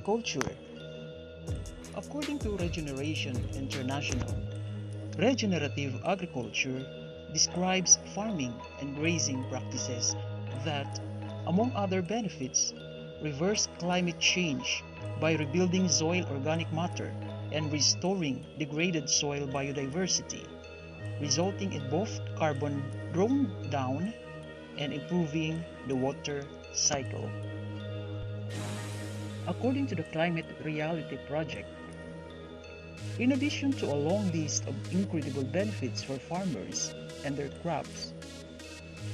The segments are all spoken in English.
Agriculture. According to Regeneration International, regenerative agriculture describes farming and grazing practices that, among other benefits, reverse climate change by rebuilding soil organic matter and restoring degraded soil biodiversity, resulting in both carbon drawn down and improving the water cycle. According to the Climate Reality Project, in addition to a long list of incredible benefits for farmers and their crops,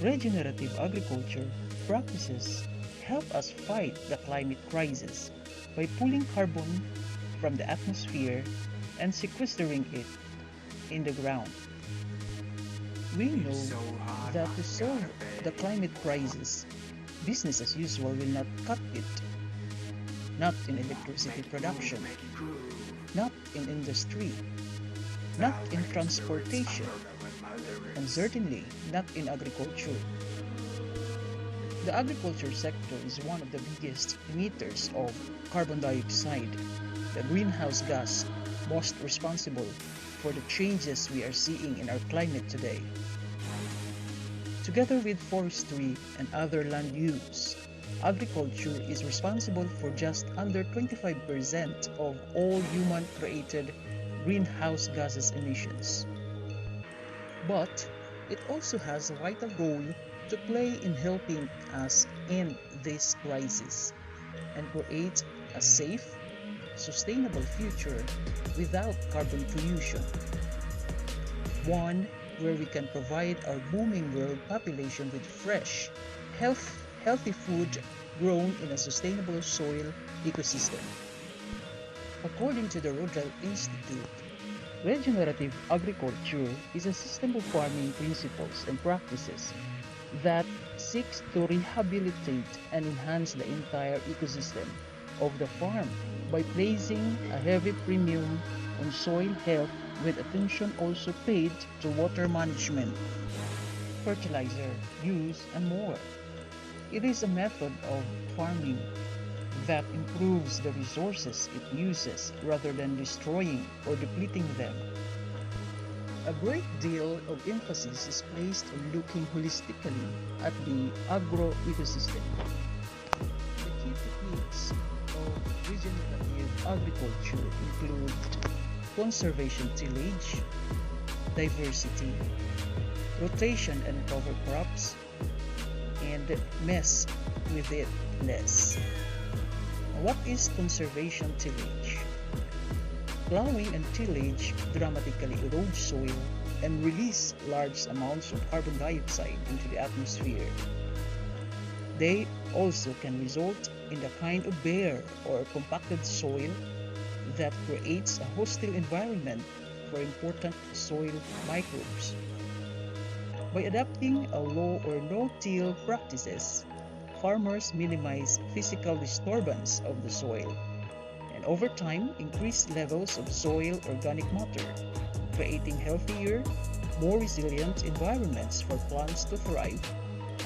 regenerative agriculture practices help us fight the climate crisis by pulling carbon from the atmosphere and sequestering it in the ground. We know that to solve the climate crisis, business as usual will not cut it. Not in electricity production, not in industry, not in transportation, and certainly not in agriculture. The agriculture sector is one of the biggest emitters of carbon dioxide, the greenhouse gas most responsible for the changes we are seeing in our climate today. Together with forestry and other land use, agriculture is responsible for just under 25% of all human-created greenhouse gases emissions. But it also has a vital role to play in helping us end this crisis and create a safe, sustainable future without carbon pollution. One where we can provide our booming world population with fresh, healthy food grown in a sustainable soil ecosystem. According to the Rural Institute, regenerative agriculture is a system of farming principles and practices that seeks to rehabilitate and enhance the entire ecosystem of the farm by placing a heavy premium on soil health with attention also paid to water management, fertilizer use, and more. It is a method of farming that improves the resources it uses rather than destroying or depleting them. A great deal of emphasis is placed on looking holistically at the agro-ecosystem. The key techniques of regenerative agriculture include conservation tillage, diversity, rotation and cover crops, and mess with it less. What is conservation tillage? Plowing and tillage dramatically erode soil and release large amounts of carbon dioxide into the atmosphere. They also can result in the kind of bare or compacted soil that creates a hostile environment for important soil microbes. By adopting a low or no-till practices, farmers minimize physical disturbance of the soil and over time increase levels of soil organic matter, creating healthier, more resilient environments for plants to thrive,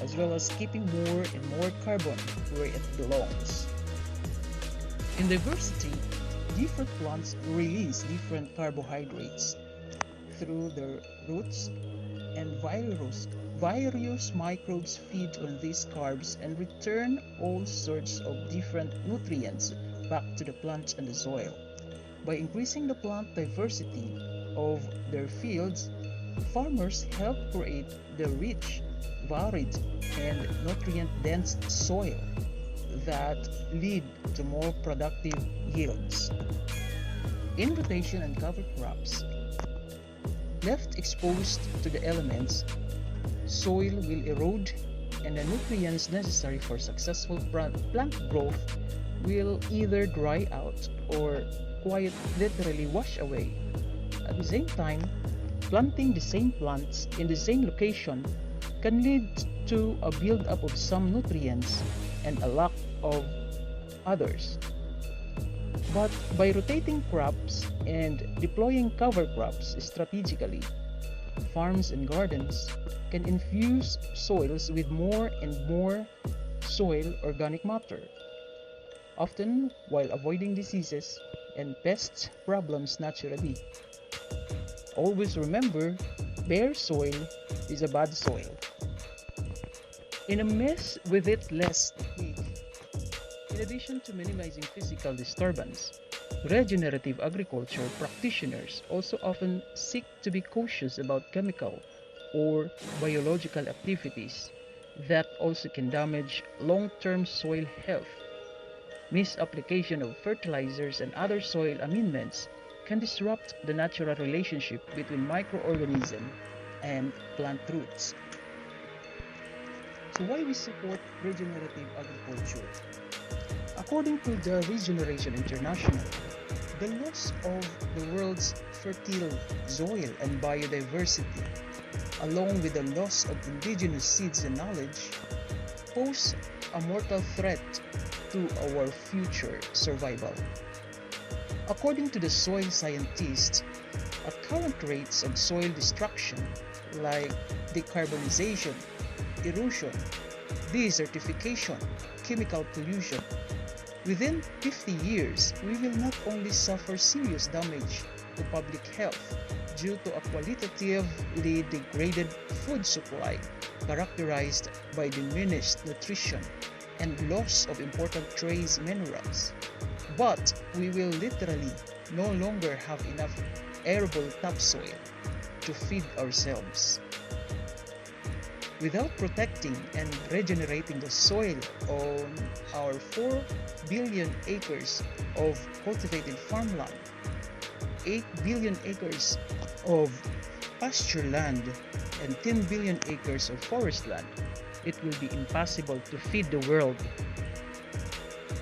as well as keeping more and more carbon where it belongs. In diversity, different plants release different carbohydrates through their roots, and various microbes feed on these carbs and return all sorts of different nutrients back to the plant and the soil. By increasing the plant diversity of their fields, farmers help create the rich, varied, and nutrient-dense soil that lead to more productive yields. In rotation and cover crops, left exposed to the elements, soil will erode and the nutrients necessary for successful plant growth will either dry out or quite literally wash away. At the same time, planting the same plants in the same location can lead to a buildup of some nutrients and a lack of others. But by rotating crops and deploying cover crops strategically, farms and gardens can infuse soils with more and more soil organic matter. often while avoiding diseases and pest problems naturally. Always remember, bare soil is a bad soil. In a mess with it less technique, in addition to minimizing physical disturbance, regenerative agriculture practitioners also often seek to be cautious about chemical or biological activities that also can damage long-term soil health. Misapplication of fertilizers and other soil amendments can disrupt the natural relationship between microorganisms and plant roots. So why we support regenerative agriculture? According to the Regeneration International, the loss of the world's fertile soil and biodiversity, along with the loss of indigenous seeds and knowledge, pose a mortal threat to our future survival. According to the soil scientists, at current rates of soil destruction like decarbonization, erosion, desertification, chemical pollution, within 50 years, we will not only suffer serious damage to public health due to a qualitatively degraded food supply characterized by diminished nutrition and loss of important trace minerals, but we will literally no longer have enough arable topsoil to feed ourselves. Without protecting and regenerating the soil on our 4 billion acres of cultivated farmland, 8 billion acres of pasture land, and 10 billion acres of forest land, it will be impossible to feed the world,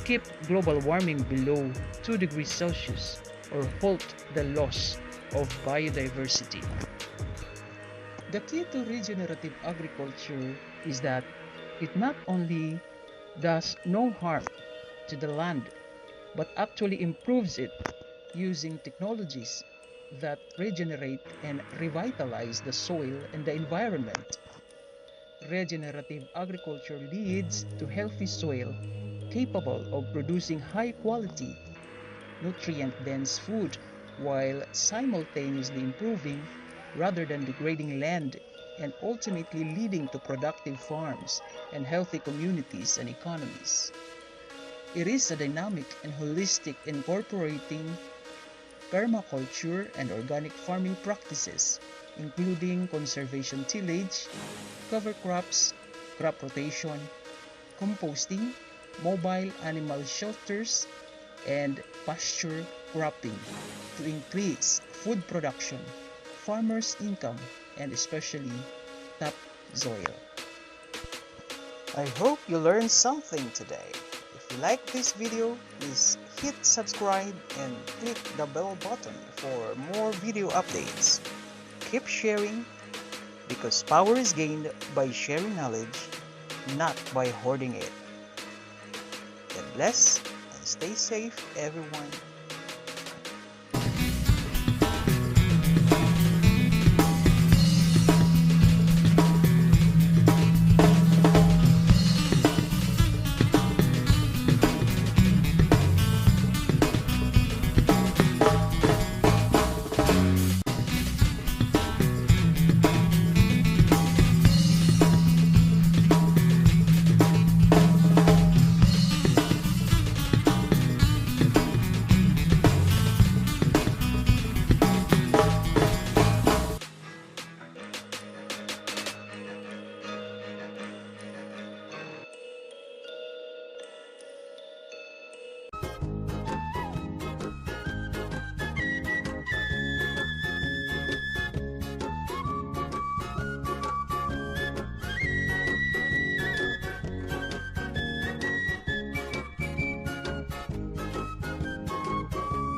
keep global warming below 2 degrees Celsius, or halt the loss of biodiversity. The key to regenerative agriculture is that it not only does no harm to the land, but actually improves it using technologies that regenerate and revitalize the soil and the environment. Regenerative agriculture leads to healthy soil capable of producing high quality, nutrient-dense food while simultaneously improving rather than degrading land and ultimately leading to productive farms and healthy communities and economies. It is a dynamic and holistic incorporating permaculture and organic farming practices, including conservation tillage, cover crops, crop rotation, composting, mobile animal shelters, and pasture cropping to increase food production, farmers' income, and especially topsoil. I hope you learned something today. If you like this video, please hit subscribe and click the bell button for more video updates. Keep sharing because power is gained by sharing knowledge, not by hoarding it. God bless and stay safe, everyone.